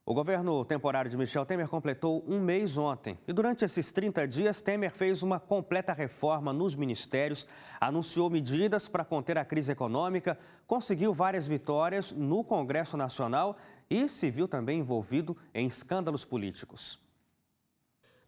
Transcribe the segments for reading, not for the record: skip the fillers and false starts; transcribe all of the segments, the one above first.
O governo temporário de Michel Temer completou um mês ontem. E durante esses 30 dias, Temer fez uma completa reforma nos ministérios, anunciou medidas para conter a crise econômica, conseguiu várias vitórias no Congresso Nacional e se viu também envolvido em escândalos políticos.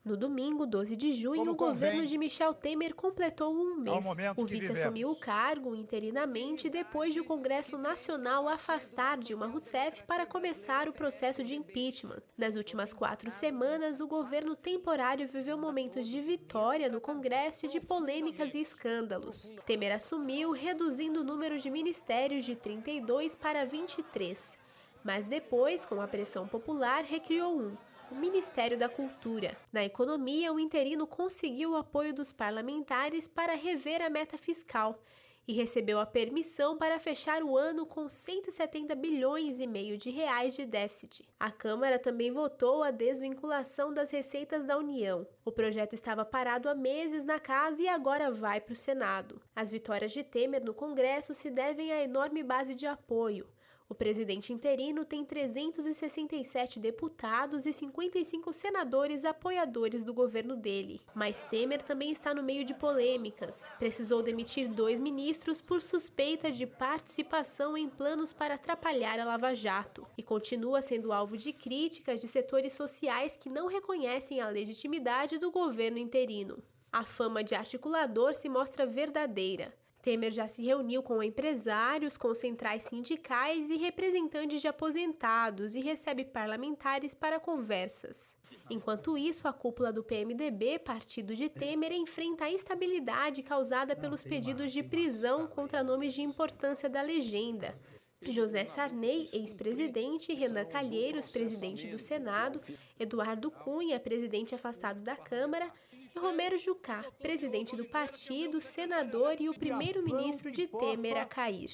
No domingo, 12 de junho, o governo de Michel Temer completou um mês. O vice assumiu o cargo interinamente depois de o Congresso Nacional afastar Dilma Rousseff para começar o processo de impeachment. Nas últimas 4 semanas, o governo temporário viveu momentos de vitória no Congresso e de polêmicas e escândalos. Temer assumiu, reduzindo o número de ministérios de 32 para 23. Mas depois, com a pressão popular, recriou o Ministério da Cultura. Na economia, o interino conseguiu o apoio dos parlamentares para rever a meta fiscal e recebeu a permissão para fechar o ano com 170 bilhões e meio de reais de déficit. A Câmara também votou a desvinculação das receitas da União. O projeto estava parado há meses na Casa e agora vai para o Senado. As vitórias de Temer no Congresso se devem à enorme base de apoio. O presidente interino tem 367 deputados e 55 senadores apoiadores do governo dele. Mas Temer também está no meio de polêmicas. Precisou demitir 2 ministros por suspeita de participação em planos para atrapalhar a Lava Jato. E continua sendo alvo de críticas de setores sociais que não reconhecem a legitimidade do governo interino. A fama de articulador se mostra verdadeira. Temer já se reuniu com empresários, com centrais sindicais e representantes de aposentados e recebe parlamentares para conversas. Enquanto isso, a cúpula do PMDB, partido de Temer, enfrenta a instabilidade causada pelos pedidos de prisão contra nomes de importância da legenda. José Sarney, ex-presidente, Renan Calheiros, presidente do Senado, Eduardo Cunha, presidente afastado da Câmara, e Romero Jucá, presidente do partido, senador e o primeiro-ministro de Temer a cair.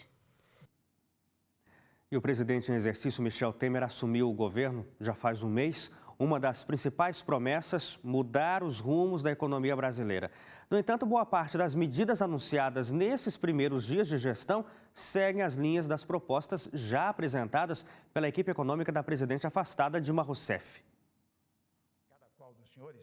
E o presidente em exercício, Michel Temer, assumiu o governo já faz um mês. Uma das principais promessas, mudar os rumos da economia brasileira. No entanto, boa parte das medidas anunciadas nesses primeiros dias de gestão seguem as linhas das propostas já apresentadas pela equipe econômica da presidente afastada Dilma Rousseff.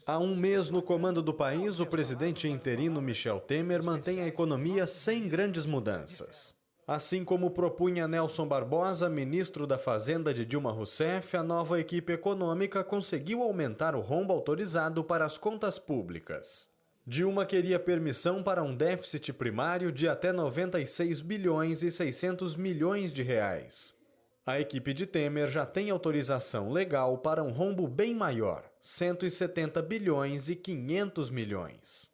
Há um mês no comando do país, o presidente interino Michel Temer mantém a economia sem grandes mudanças. Assim como propunha Nelson Barbosa, ministro da Fazenda de Dilma Rousseff, a nova equipe econômica conseguiu aumentar o rombo autorizado para as contas públicas. Dilma queria permissão para um déficit primário de até 96 bilhões e 600 milhões de reais. A equipe de Temer já tem autorização legal para um rombo bem maior, 170 bilhões e 500 milhões.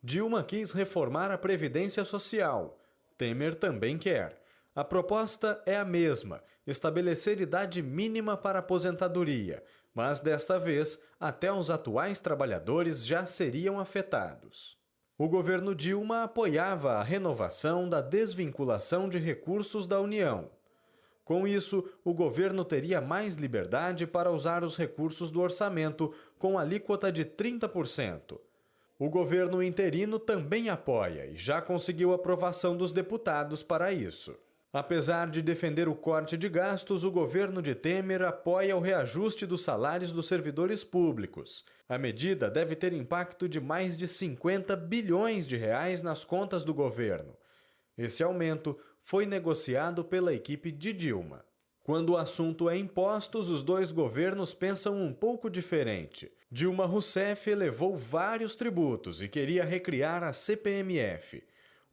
Dilma quis reformar a Previdência Social. Temer também quer. A proposta é a mesma, estabelecer idade mínima para aposentadoria, mas desta vez até os atuais trabalhadores já seriam afetados. O governo Dilma apoiava a renovação da desvinculação de recursos da União. Com isso, o governo teria mais liberdade para usar os recursos do orçamento com alíquota de 30%. O governo interino também apoia e já conseguiu aprovação dos deputados para isso. Apesar de defender o corte de gastos, o governo de Temer apoia o reajuste dos salários dos servidores públicos. A medida deve ter impacto de mais de 50 bilhões de reais nas contas do governo. Esse aumento foi negociado pela equipe de Dilma. Quando o assunto é impostos, os dois governos pensam um pouco diferente. Dilma Rousseff elevou vários tributos e queria recriar a CPMF.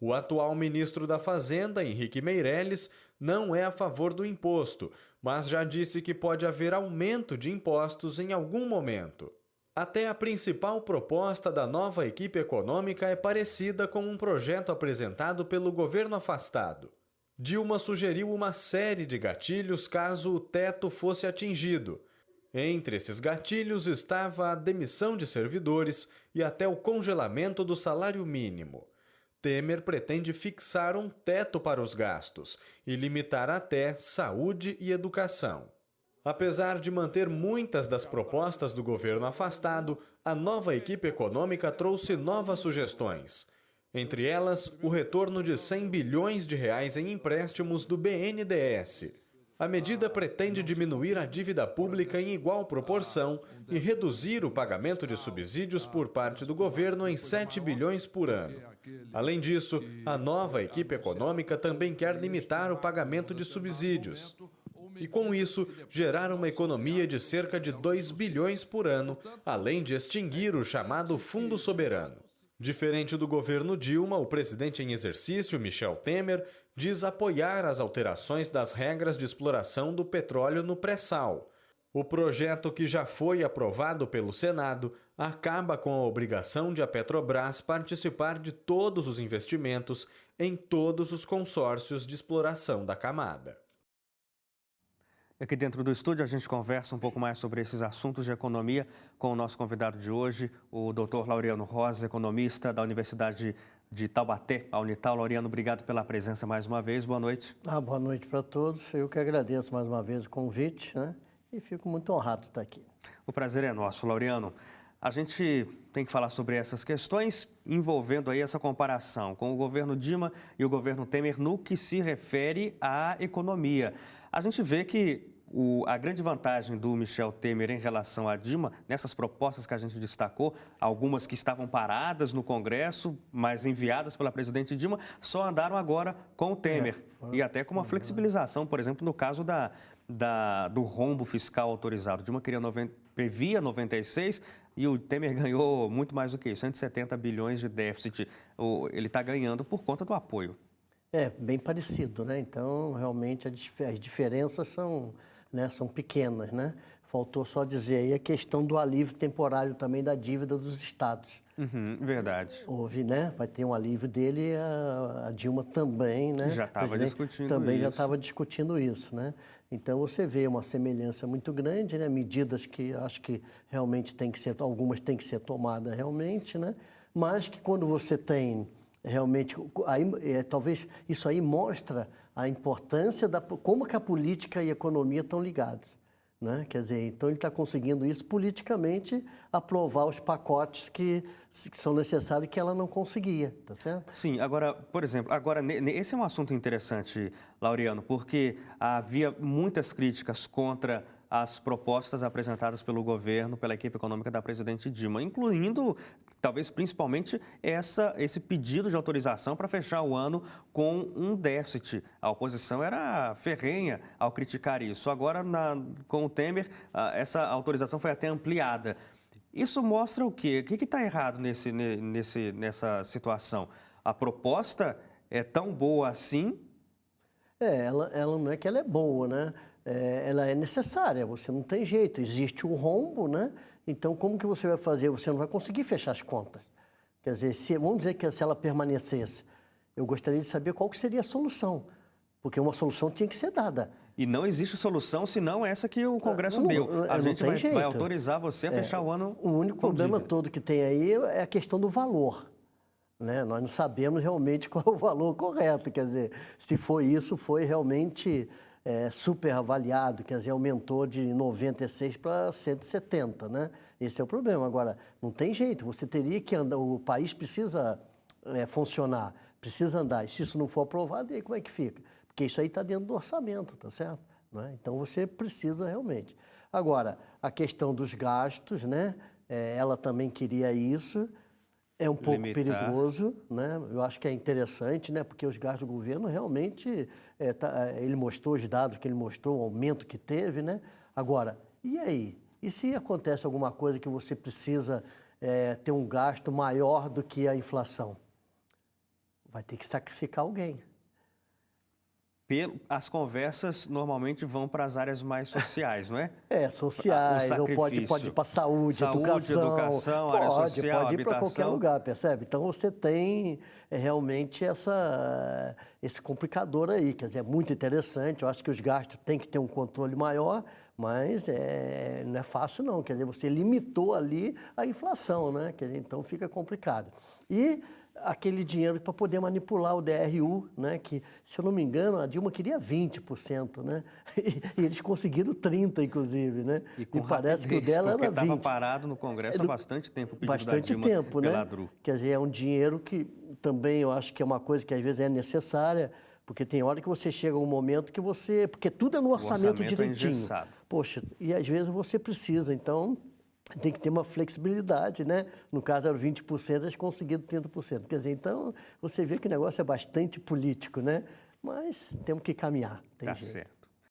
O atual ministro da Fazenda, Henrique Meirelles, não é a favor do imposto, mas já disse que pode haver aumento de impostos em algum momento. Até a principal proposta da nova equipe econômica é parecida com um projeto apresentado pelo governo afastado. Dilma sugeriu uma série de gatilhos caso o teto fosse atingido. Entre esses gatilhos estava a demissão de servidores e até o congelamento do salário mínimo. Temer pretende fixar um teto para os gastos e limitar até saúde e educação. Apesar de manter muitas das propostas do governo afastado, a nova equipe econômica trouxe novas sugestões. Entre elas, o retorno de 100 bilhões de reais em empréstimos do BNDES. A medida pretende diminuir a dívida pública em igual proporção e reduzir o pagamento de subsídios por parte do governo em 7 bilhões por ano. Além disso, a nova equipe econômica também quer limitar o pagamento de subsídios e, com isso, gerar uma economia de cerca de 2 bilhões por ano, além de extinguir o chamado Fundo Soberano. Diferente do governo Dilma, o presidente em exercício, Michel Temer, diz apoiar as alterações das regras de exploração do petróleo no pré-sal. O projeto, que já foi aprovado pelo Senado, acaba com a obrigação de a Petrobras participar de todos os investimentos em todos os consórcios de exploração da camada. Aqui dentro do estúdio a gente conversa um pouco mais sobre esses assuntos de economia com o nosso convidado de hoje, o Dr. Laureano Rosa, economista da Universidade de Taubaté, a Unital. Laureano, obrigado pela presença mais uma vez. Boa noite. Boa noite para todos. Eu que agradeço mais uma vez o convite, né? E fico muito honrado de estar aqui. O prazer é nosso, Laureano. A gente tem que falar sobre essas questões envolvendo aí essa comparação com o governo Dilma e o governo Temer no que se refere à economia. A gente vê que a grande vantagem do Michel Temer em relação à Dilma, nessas propostas que a gente destacou, algumas que estavam paradas no Congresso, mas enviadas pela presidente Dilma, só andaram agora com o Temer. E até com uma flexibilização, por exemplo, no caso do rombo fiscal autorizado. Dilma previa 96 e o Temer ganhou muito mais do que isso, 170 bilhões de déficit. Ele está ganhando por conta do apoio. Bem parecido, né? Então, realmente, as diferenças são pequenas, né? Faltou só dizer aí a questão do alívio temporário também da dívida dos estados. Verdade. Houve, né? Vai ter um alívio dele, a Dilma também, né? Já estava discutindo também isso. Já estava discutindo isso, né? Então, você vê uma semelhança muito grande, né? Medidas que acho que realmente algumas têm que ser tomadas realmente, né? Mas que quando você tem realmente, talvez isso aí mostra a importância como que a política e a economia estão ligados, né? Quer dizer, então ele está conseguindo isso politicamente, aprovar os pacotes que são necessários que ela não conseguia, tá certo? Sim, agora, por exemplo, esse é um assunto interessante, Laureano, porque havia muitas críticas contra as propostas apresentadas pelo governo, pela equipe econômica da presidente Dilma, incluindo, talvez principalmente, esse pedido de autorização para fechar o ano com um déficit. A oposição era ferrenha ao criticar isso. Agora, com o Temer, essa autorização foi até ampliada. Isso mostra o quê? O que está errado nessa situação? A proposta é tão boa assim? Ela não é que ela é boa, né? Ela é necessária, você não tem jeito, existe um rombo, né? Então, como que você vai fazer? Você não vai conseguir fechar as contas. Quer dizer, vamos dizer que se ela permanecesse, eu gostaria de saber qual que seria a solução, porque uma solução tinha que ser dada. E não existe solução senão essa que o Congresso deu. A gente vai autorizar você a fechar o ano. O único problema todo que tem aí é a questão do valor, né? Nós não sabemos realmente qual é o valor correto, quer dizer, se foi isso, foi realmente super avaliado, quer dizer, aumentou de 96 para 170, né? Esse é o problema. Agora, não tem jeito, você teria que andar, o país precisa funcionar, precisa andar, e se isso não for aprovado, aí como é que fica? Porque isso aí está dentro do orçamento, tá certo? Né? Então, você precisa realmente. Agora, a questão dos gastos, né? Ela também queria isso. É um pouco perigoso, né? Eu acho que é interessante, né? Porque os gastos do governo realmente, ele mostrou os dados que ele mostrou, o aumento que teve, né? Agora, e aí? E se acontece alguma coisa que você precisa ter um gasto maior do que a inflação? Vai ter que sacrificar alguém. As conversas normalmente vão para as áreas mais sociais, não é? Sociais, ou pode ir para saúde, educação, área social, pode ir para qualquer habitação. lugar, percebe? Então você tem realmente esse complicador aí, quer dizer, é muito interessante, eu acho que os gastos têm que ter um controle maior, mas não é fácil não, quer dizer, você limitou ali a inflação, né? Quer dizer, então fica complicado. E aquele dinheiro para poder manipular o DRU, né? Que, se eu não me engano, a Dilma queria 20%, né? E eles conseguiram 30%, inclusive, né? E parece que o dela era 20%. Porque estava parado no Congresso há bastante tempo, o pedido da Dilma pela DRU. Quer dizer, é um dinheiro que também eu acho que é uma coisa que às vezes é necessária Porque tem hora que você chega a um momento que você... Porque tudo é no orçamento direitinho. Poxa, e às vezes você precisa, então tem que ter uma flexibilidade, né? No caso era 20%, eles conseguiram 30%. Quer dizer, então você vê que o negócio é bastante político, né? Mas temos que caminhar, tem jeito. Certo.